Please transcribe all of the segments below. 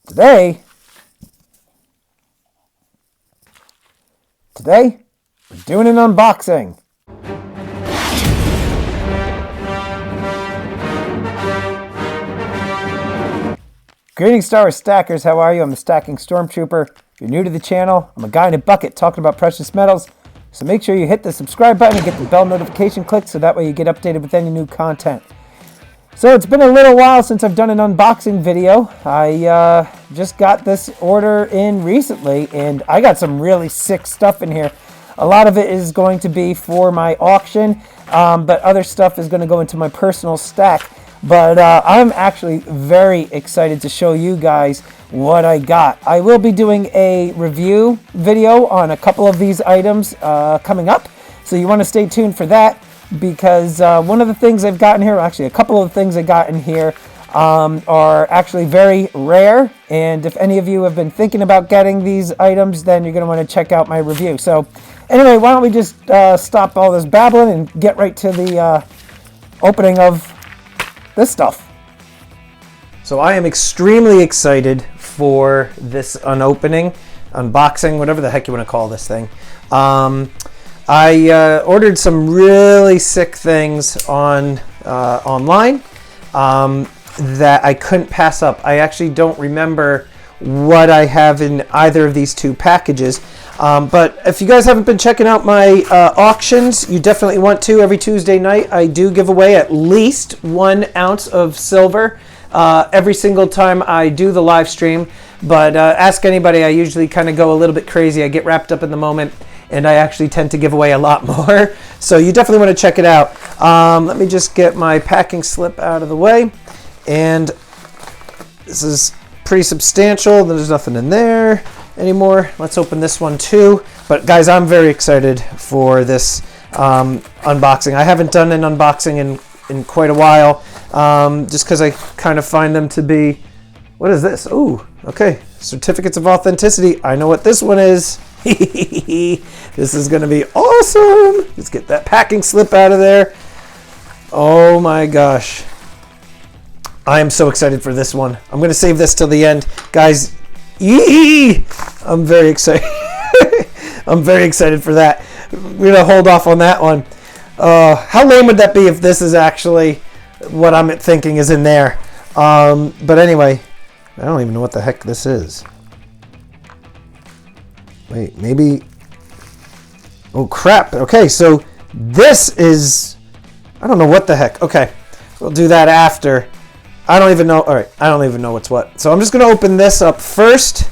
Today, we're doing an unboxing. Greetings, Star Wars Stackers. How are you? I'm the Stacking Stormtrooper. If you're new to the channel, I'm a guy in a bucket talking about precious metals. So make sure you hit the subscribe button and get the bell notification click so that way you get updated with any new content. So it's been a little while since I've done an unboxing video. I just got this order in recently and I got some really sick stuff in here. A lot of it is going to be for my auction, but other stuff is going to go into my personal stack. But I'm actually very excited to show you guys what I got. I will be doing a review video on a couple of these items coming up. So you want to stay tuned for that because one of the things I've gotten here, actually a couple of things I got in here are actually very rare. And if any of you have been thinking about getting these items, then you're going to want to check out my review. So anyway, why don't we just stop all this babbling and get right to the opening of this stuff. So I am extremely excited for this unboxing, whatever the heck you want to call this thing. I ordered some really sick things on online that I couldn't pass up. I actually don't remember what I have in either of these two packages. But if you guys haven't been checking out my auctions, you definitely want to. Every Tuesday night, I do give away at least 1 ounce of silver every single time I do the live stream. But ask anybody, I usually kind of go a little bit crazy. I get wrapped up in the moment, and I actually tend to give away a lot more. So you definitely want to check it out. Let me just get my packing slip out of the way. And this is pretty substantial. There's nothing in there anymore. Let's open this one too. But guys, I'm very excited for this unboxing. I haven't done an unboxing in quite a while, just because I kind of find them to be, what is this? Ooh, okay, certificates of authenticity. I know what this one is. This is gonna be awesome. Let's get that packing slip out of there. Oh my gosh, I am so excited for this one. I'm gonna save this till the end, guys. I'm very excited. I'm very excited for that. We're gonna hold off on that one. How lame would that be if this is actually what I'm thinking is in there? But anyway, I don't even know what the heck this is. Wait, maybe. Oh crap. Okay, so this is. I don't know what the heck. Okay, we'll do that after. I don't even know. All right, I don't even know what's what. So I'm just going to open this up first.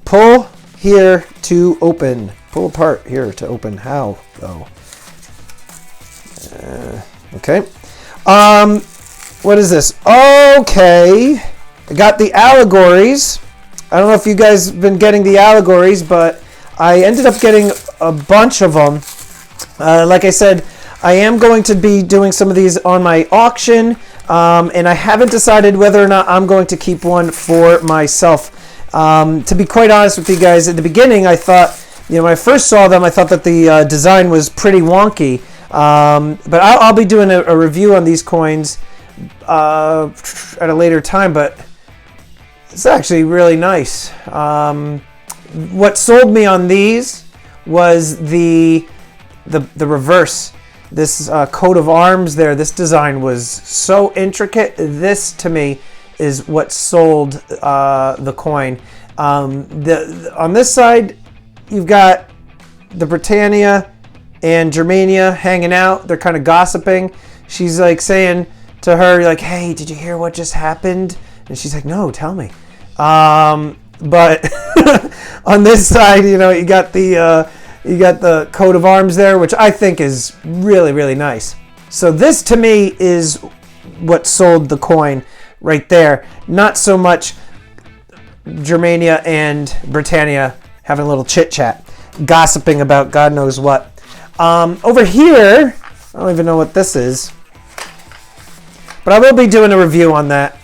Pull here to open. Pull apart here to open. How, though? Okay. What is this? Okay. I got the allegories. I don't know if you guys have been getting the allegories, but I ended up getting a bunch of them. Like I said, I am going to be doing some of these on my auction. And I haven't decided whether or not I'm going to keep one for myself. To be quite honest with you guys, at the beginning I thought, when I first saw them, I thought that the design was pretty wonky. But I'll be doing a review on these coins at a later time, but it's actually really nice. What sold me on these was the reverse. This coat of arms there, this design was so intricate. This, to me, is what sold the coin. On this side, you've got the Britannia and Germania hanging out. They're kind of gossiping. She's like saying to her, like, hey, did you hear what just happened? And she's like, no, tell me. But on this side, you got the coat of arms there, which I think is really, really nice. So this, to me, is what sold the coin right there. Not so much Germania and Britannia having a little chit-chat, gossiping about God knows what. Over here, I don't even know what this is, but I will be doing a review on that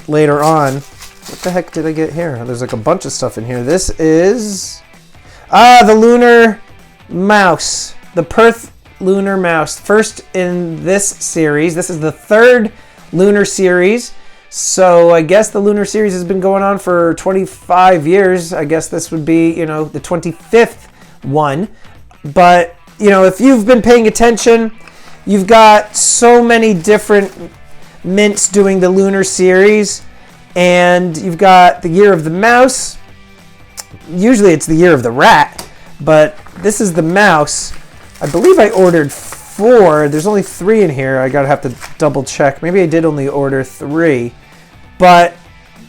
later on. What the heck did I get here? There's like a bunch of stuff in here. This is the Lunar Mouse, the Perth Lunar Mouse. First in this series. This is the third Lunar series. So I guess the Lunar series has been going on for 25 years. I guess this would be, you know, the 25th one. But, you know, if you've been paying attention, you've got so many different mints doing the Lunar series. And you've got the Year of the Mouse. Usually it's the Year of the Rat, but this is the Mouse. I believe I ordered 4. There's only 3 in here. I gotta have to double check. Maybe I did only order 3. But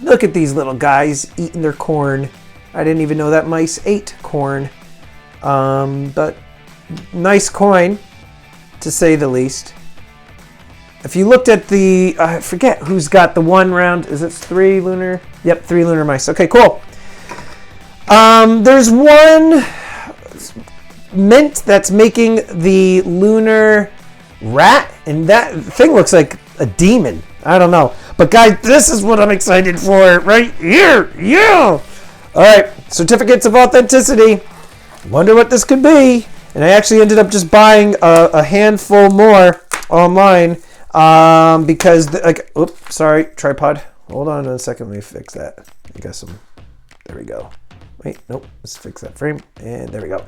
look at these little guys eating their corn. I didn't even know that mice ate corn. But nice coin, to say the least. If you looked at the, I forget who's got the one round. Is it 3 lunar? Yep, 3 lunar mice. Okay, cool. There's one mint that's making the lunar rat, and that thing looks like a demon. I don't know. But guys, this is what I'm excited for right here. Yeah. All right, certificates of authenticity. Wonder what this could be. And I actually ended up just buying a handful more online because, oops, sorry, tripod. Hold on a second. Let me fix that. I got some. There we go. Wait, nope. Let's fix that frame. And there we go.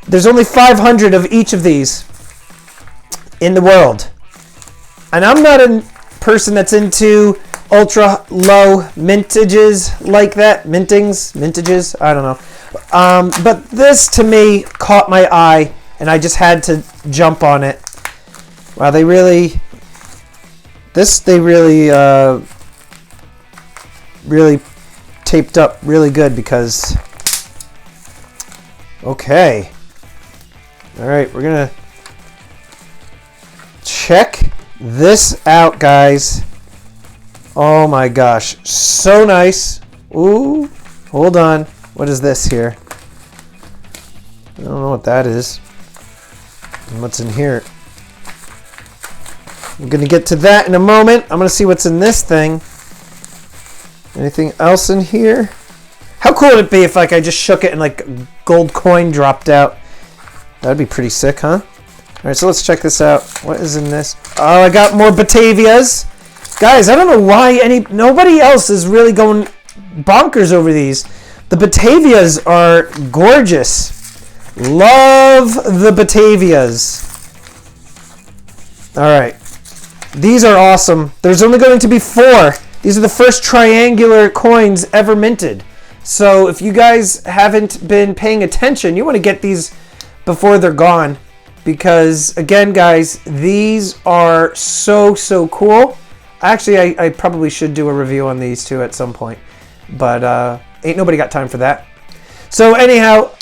There's only 500 of each of these in the world. And I'm not a person that's into ultra low mintages like that. Mintages, I don't know. But this to me caught my eye and I just had to jump on it. Wow, they really taped up really good because, okay. All right, we're gonna check this out, guys. Oh my gosh, so nice. Ooh, hold on. What is this here? I don't know what that is. And what's in here? I'm gonna get to that in a moment. I'm gonna see what's in this thing. Anything else in here? How cool would it be if like I just shook it and like a gold coin dropped out? That'd be pretty sick, huh? All right, so let's check this out. What is in this? Oh, I got more Batavias. Guys, I don't know why nobody else is really going bonkers over these. The Batavias are gorgeous. Love the Batavias. All right. These are awesome. There's only going to be 4. These are the first triangular coins ever minted. So if you guys haven't been paying attention, you want to get these before they're gone. Because, again, guys, these are so cool. Actually, I probably should do a review on these too at some point. But ain't nobody got time for that. So anyhow,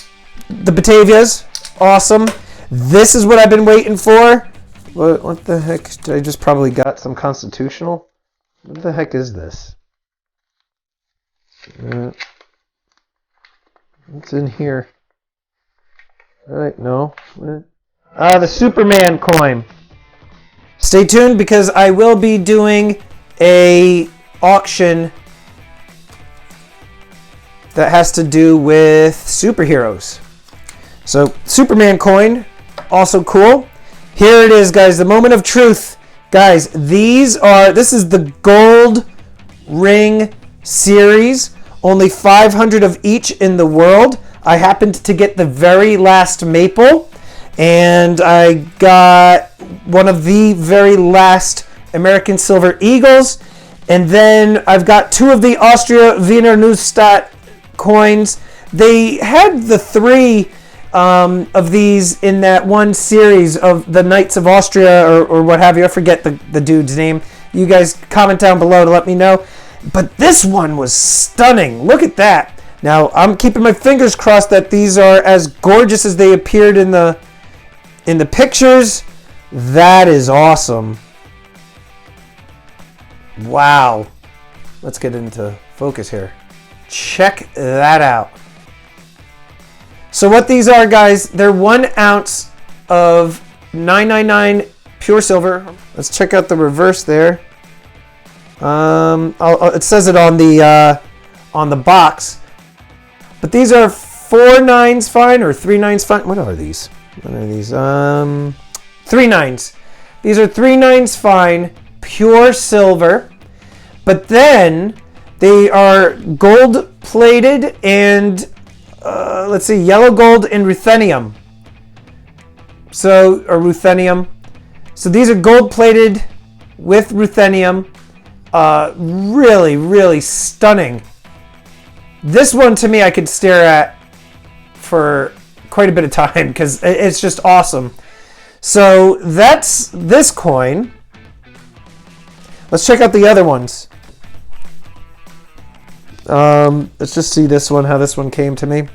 the Batavias, awesome. This is what I've been waiting for. What the heck? Did I just probably got some constitutional? What the heck is this? What's in here? Alright, no. The Superman coin. Stay tuned because I will be doing a auction that has to do with superheroes. So, Superman coin, also cool. Here it is, guys, the moment of truth. Guys, this is the gold ring series. Only 500 of each in the world. I happened to get the very last maple. And I got one of the very last American Silver Eagles. And then I've got 2 of the Austria Wiener Neustadt coins. They had the 3 of these in that one series of the Knights of Austria or what have you. I forget the dude's name. You guys comment down below to let me know. But this one was stunning. Look at that. Now, I'm keeping my fingers crossed that these are as gorgeous as they appeared in the pictures. That is awesome. Wow. Let's get into focus here. Check that out. So what these are, guys, they're 1 ounce of 999 pure silver. Let's check out the reverse there. It says it on the box. But these are 4 nines fine or 3 nines fine. What are these? 3 nines. These are 3 nines fine pure silver, but then they are gold plated and let's see, yellow gold and ruthenium. So, or ruthenium. So these are gold plated with ruthenium. Really, really stunning. This one to me I could stare at for quite a bit of time because it's just awesome. So that's this coin. Let's check out the other ones. Let's just see this one, how this one came to me.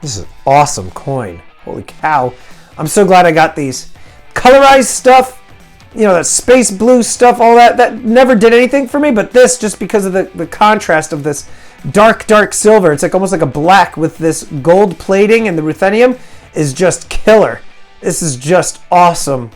This is an awesome coin. Holy cow. I'm so glad I got these. Colorized stuff, you know, that space blue stuff, all that never did anything for me, but this, just because of the contrast of this dark, dark silver, it's like almost like a black with this gold plating and the ruthenium is just killer. This is just awesome.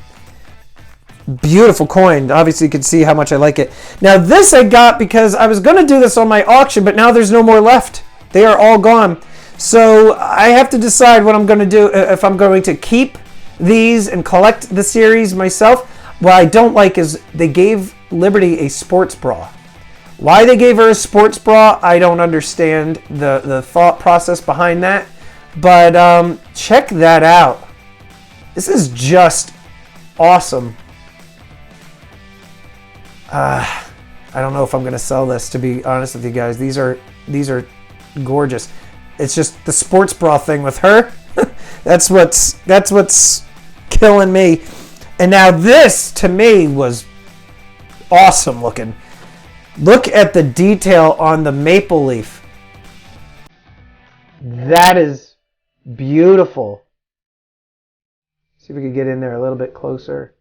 Beautiful coin. Obviously you can see how much I like it. Now this I got because I was going to do this on my auction, but now there's no more left. They are all gone. So I have to decide what I'm going to do, if I'm going to keep these and collect the series myself. What I don't like is they gave Liberty a sports bra. Why they gave her a sports bra, I don't understand the thought process behind that. But check that out. This is just awesome. I don't know if I'm going to sell this, to be honest with you guys. These are gorgeous. It's just the sports bra thing with her. That's what's killing me. And now this, to me, was awesome looking. Look at the detail on the maple leaf. That is beautiful. See if we can get in there a little bit closer.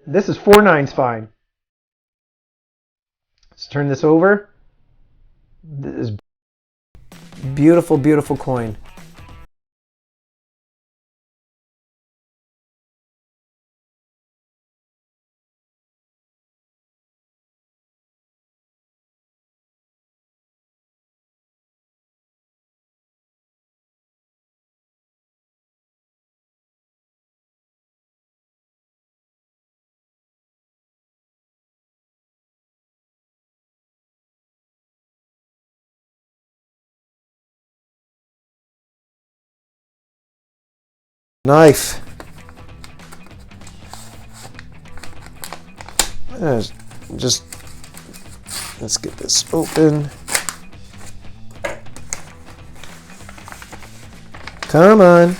This is 4.9's fine. Let's turn this over. This is beautiful, beautiful coin. Knife. Just let's get this open. Come on.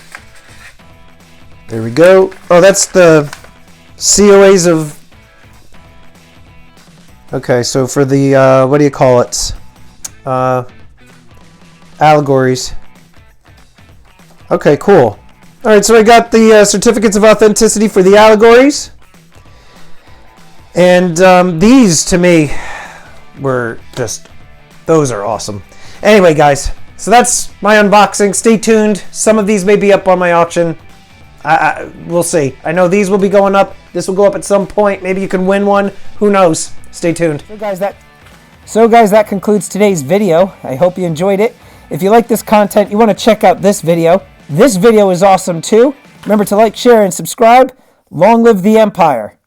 There we go. Oh, that's the COAs of. Okay, so for the what do you call it? Allegories. Okay, cool. All right, so I got the certificates of authenticity for the allegories. And these, to me, were just, those are awesome. Anyway, guys, so that's my unboxing. Stay tuned. Some of these may be up on my auction. We'll see. I know these will be going up. This will go up at some point. Maybe you can win one. Who knows? Stay tuned. So guys, that concludes today's video. I hope you enjoyed it. If you like this content, you want to check out this video. This video is awesome too. Remember to like, share, and subscribe. Long live the Empire.